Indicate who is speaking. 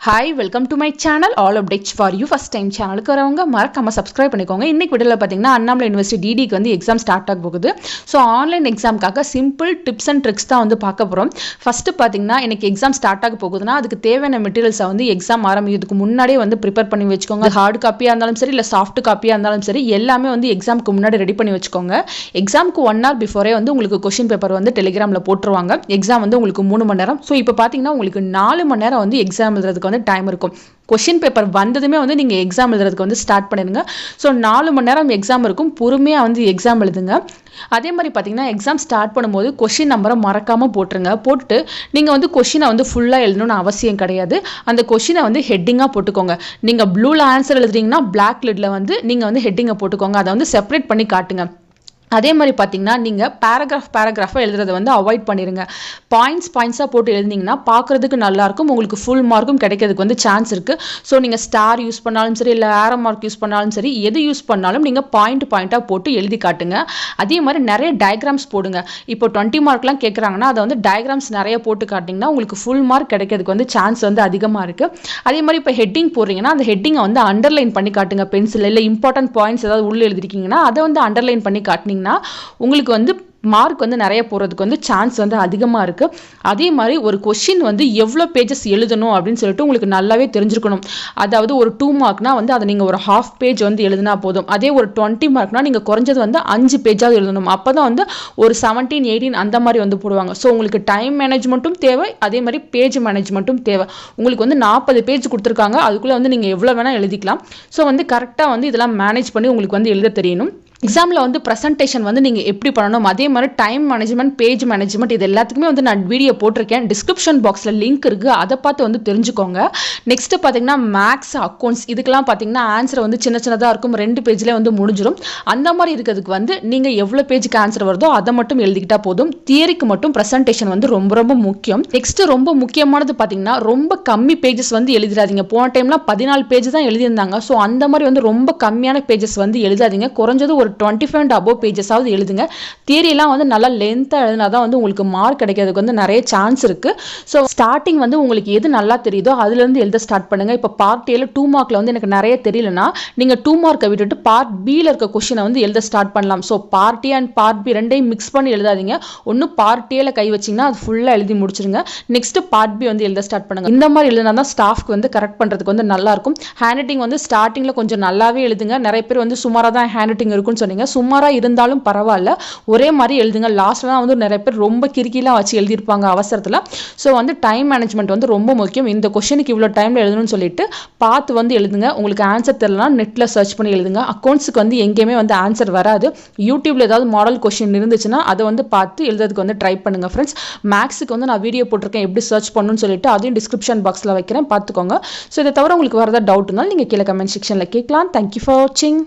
Speaker 1: Hi, welcome to my channel. All updates for you. First time channel வரவங்க மறக்காம subscribe பண்ணிக்கோங்க. இன்னைக்கு வீடியோல பாத்தீங்கன்னா அண்ணாமலை யுனிவர்சிட்டி DDE க்கு வந்து எக்ஸாம் ஸ்டார்ட் ஆக போகுது. சோ ஆன்லைன் எக்ஸாம்க்காக சிம்பிள் டிப்ஸ் அண்ட் ட்ரிக்ஸ் தான் வந்து பார்க்க போறோம். ஃபர்ஸ்ட் பாத்தீங்கன்னா எனக்கு எக்ஸாம் ஸ்டார்ட் ஆக போகுதுனா அதுக்கு தேவையான மெட்டீரியல்ஸை வந்து எக்ஸாம் ஆரம்பிக்கிறதுக்கு முன்னாடியே வந்து ப்ரிப்பேர் பண்ணி வச்சுக்கோங்க. ஹார்ட் காப்பியா இருந்தாலும் சரி இல்ல சாஃப்ட் காப்பியா இருந்தாலும் சரி எல்லாமே வந்து எக்ஸாம்க்கு முன்னாடி ரெடி பண்ணி வச்சுக்கோங்க. எக்ஸாம்க்கு 1 hour பிஃபோரே வந்து உங்களுக்கு क्वेश्चन பேப்பர் வந்து டெலிகிராம்ல போட்டுருவாங்க. எக்ஸாம் வந்து உங்களுக்கு 3 மணி நேரம். சோ இப்போ பாத்தீங்கன்னா உங்களுக்கு 4 மணி நேரம் வந்து எக்ஸாம் எழுதுறதுக்கு வந்து டைம் இருக்கும். क्वेश्चन பேப்பர் வந்ததுமே வந்து நீங்க எக்ஸாம் எழுதுறதுக்கு வந்து ஸ்டார்ட் பண்ணிடுங்க. சோ 4 மணி நேரம் எக்ஸாம் இருக்கும். பொறுமையா வந்து எக்ஸாம் எழுதுங்க. அதே மாதிரி பாத்தீங்கன்னா எக்ஸாம் ஸ்டார்ட் பண்ணும்போது क्वेश्चन நம்பரை மறக்காம போட்டுருங்க. போட்டுட்டு நீங்க வந்து क्वेश्चனை வந்து ஃபுல்லா எழுதணும்னு அவசியம் கிடையாது. அந்த क्वेश्चனை வந்து ஹெட்டிங்கா போட்டுக்கோங்க. நீங்க ப்ளூல ஆன்சர் எழுதுறீங்கன்னா பிளாக் லிட்ல வந்து நீங்க வந்து ஹெட்டிங்கை போட்டுக்கோங்க. அதை வந்து செப்பரேட் பண்ணி காட்டுங்க. அதே மாதிரி பார்த்தீங்கன்னா நீங்கள் பேராகிராஃபாக எழுதுறதை வந்து அவாய்ட் பண்ணிடுங்க. பாயிண்ட்ஸாக போட்டு எழுதினீங்கன்னா பார்க்குறதுக்கு நல்லாயிருக்கும். உங்களுக்கு ஃபுல் மார்க்கும் கிடைக்கிறதுக்கு வந்து சான்ஸ் இருக்குது. ஸோ நீங்கள் ஸ்டார் யூஸ் பண்ணாலும் சரி இல்லை ஏரோ மார்க் யூஸ் பண்ணாலும் சரி எது யூஸ் பண்ணாலும் நீங்கள் பாயிண்ட்டாக போட்டு எழுதி காட்டுங்க. அதே மாதிரி நிறைய டயக்ராம்ஸ் போடுங்க. இப்போ 20 மார்க்லாம் கேட்குறாங்கன்னா அதை வந்து டயக்ராம்ஸ் நிறைய போட்டு காட்டிங்கன்னா உங்களுக்கு ஃபுல் மார்க் கிடைக்கிறதுக்கு வந்து சான்ஸ் வந்து அதிகமாக இருக்குது. அதே மாதிரி இப்போ ஹெட்டிங் போடுறீங்கன்னா அந்த ஹெட்டிங்கை வந்து அண்டர்லைன் பண்ணி காட்டுங்க. பென்சில் இல்லை இம்பார்ட்டன்ட் பாயிண்ட்ஸ் ஏதாவது உள்ளே எழுதிருக்கீங்கன்னா அதை வந்து அண்டர்லைன் பண்ணி காட்டினீங்கன்னா உங்களுக்கு வந்து மார்க் வந்து நிறைய போகிறதுக்கு வந்து சான்ஸ் வந்து அதிகமாக இருக்குது. அதே மாதிரி ஒரு கொஷின் வந்து எவ்வளோ பேஜஸ் எழுதணும் அப்படின்னு சொல்லிட்டு உங்களுக்கு நல்லாவே தெரிஞ்சிருக்கணும். அதாவது ஒரு 2 மார்க்னா வந்து அதை நீங்கள் ஒரு ½ பேஜ் வந்து எழுதினா போதும். அதே ஒரு 20 மார்க்னா நீங்கள் குறைஞ்சது வந்து 5 பேஜாவது எழுதணும். அப்போ தான் வந்து ஒரு 17, 18 அந்த மாதிரி வந்து போடுவாங்க. ஸோ உங்களுக்கு டைம் மேனேஜ்மெண்ட்டும் தேவை, அதே மாதிரி பேஜ் மேனேஜ்மெண்ட்டும் தேவை. உங்களுக்கு வந்து 40 பேஜ் கொடுத்துருக்காங்க. அதுக்குள்ளே வந்து நீங்கள் எவ்வளோ வேணால் எழுதிக்கலாம். ஸோ வந்து கரெக்டாக வந்து இதெல்லாம் மேனேஜ் பண்ணி உங்களுக்கு வந்து எழுத தெரியணும். எக்ஸாமில் வந்து ப்ரெசன்டேஷன் வந்து நீங்கள் எப்படி பண்ணணும், அதே மாதிரி டைம் மேனேஜ்மெண்ட், பேஜ் மேனேஜ்மெண்ட் இது எல்லாத்துக்குமே வந்து நான் வீடியோ போட்டிருக்கேன். டிஸ்கிரிப்ஷன் பாக்ஸில் லிங்க் இருக்குது, அதை பார்த்து வந்து தெரிஞ்சுக்கோங்க. நெக்ஸ்ட்டு பார்த்தீங்கன்னா மேக்ஸ், அக்கௌண்ட்ஸ் இதுக்கெல்லாம் பார்த்தீங்கன்னா ஆன்சர் வந்து சின்னதாக இருக்கும். 2 பேஜ்லேயே வந்து முடிஞ்சிடும். அந்த மாதிரி இருக்கிறதுக்கு வந்து நீங்கள் எவ்வளோ பேஜுக்கு ஆன்சர் வருதோ அதை மட்டும் எழுதிக்கிட்டா போதும். தியரிக்கு மட்டும் ப்ரெசன்டேஷன் வந்து ரொம்ப ரொம்ப முக்கியம். நெக்ஸ்ட்டு ரொம்ப முக்கியமானது பார்த்தீங்கன்னா ரொம்ப கம்மி பேஜஸ் வந்து எழுதிடாதீங்க. போன டைம்லாம் 14 பேஜ் தான் எழுதியிருந்தாங்க. ஸோ அந்த மாதிரி வந்து ரொம்ப கம்மியான பேஜஸ் வந்து எழுதாதீங்க. குறைஞ்சது ஒரு 25 above பேஜஸாவது எழுதுங்க. தியரியெல்லாம் வந்து நல்லா லென்த்தாக எழுதினா தான் வந்து உங்களுக்கு மார்க் கிடைக்கிறதுக்கு வந்து நிறைய சான்ஸ் இருக்குது. ஸோ ஸ்டார்டிங் வந்து உங்களுக்கு எது நல்லா தெரியுதோ அதுலேருந்து எழுத ஸ்டார்ட் பண்ணுங்கள். இப்போ பார்ட் ஏல 2 மார்க்கில் வந்து எனக்கு நிறைய தெரியலனா நீங்கள் 2 மார்க்கை விட்டுட்டு பார்ட் பியில் இருக்க கொஷினை வந்து எழுத ஸ்டார்ட் பண்ணலாம். So part A and part B ரெண்டையும் மிக்ஸ் பண்ணி எழுதாதீங்க. ஒன்று பார்ட் ஏல கை வச்சிங்கன்னா அது ஃபுல்லாக எழுதி முடிச்சிருங்க. நெக்ஸ்ட் பார்ட் பி வந்து எழுத ஸ்டார்ட் பண்ணுங்க. இந்த மாதிரி எழுதினா தான் ஸ்டாஃப்க்கு வந்து கரெக்ட் பண்ணுறதுக்கு வந்து நல்லாயிருக்கும். ஹேண்ட் ரைட்டிங் வந்து ஸ்டார்டிங்கில் கொஞ்சம் நல்லாவே எழுதுங்க. நிறைய பேர் வந்து சுமாராக தான் ஹேண்ட் ரைட்டிங் இருக்குன்னு சொன்னீங்க. சுமாரா இருந்தாலும் பரவாயில்ல, ஒரே மாதிரி எழுதுங்க. லாஸ்ட்லாம் வந்து நிறைய பேர் ரொம்ப கிறுக்கிலாம் வச்சு எழுதியிருப்பாங்க அவசரத்தில். ஸோ வந்து டைம் மேனேஜ்மெண்ட் வந்து ரொம்ப முக்கியம். இந்த கொஸ்டினுக்கு இவ்வளோ டைமில் எழுதணும்னு சொல்லிட்டு பார்த்து வந்து எழுதுங்க. உங்களுக்கு ஆன்சர் தெரியலனா நெட்டில் சர்ச் பண்ணி எழுதுங்க. அக்கௌண்ட்ஸுக்கு வந்து எங்கேயுமே வந்து ஆன்சர் வராது. யூடியூப்ல ஏதாவது மாடல் கொஸ்டின் இருந்துச்சுன்னா அதை வந்து பார்த்து எழுதுறதுக்கு வந்து ட்ரை பண்ணுங்க ஃப்ரெண்ட்ஸ். மேக்ஸுக்கு வந்து நான் வீடியோ போட்டிருக்கேன் எப்படி சர்ச் பண்ணணும்னு சொல்லிட்டு, அதையும் டிஸ்கிரிப்ஷன் பாக்ஸில் வைக்கிறேன், பார்த்துக்கோங்க. ஸோ இதை தவிர உங்களுக்கு வரதா டவுட் இருந்தாலும் நீங்கள் கீழே கமெண்ட் செக்ஷனில் கேட்கலாம். தேங்க்யூ ஃபார் வாட்சிங்.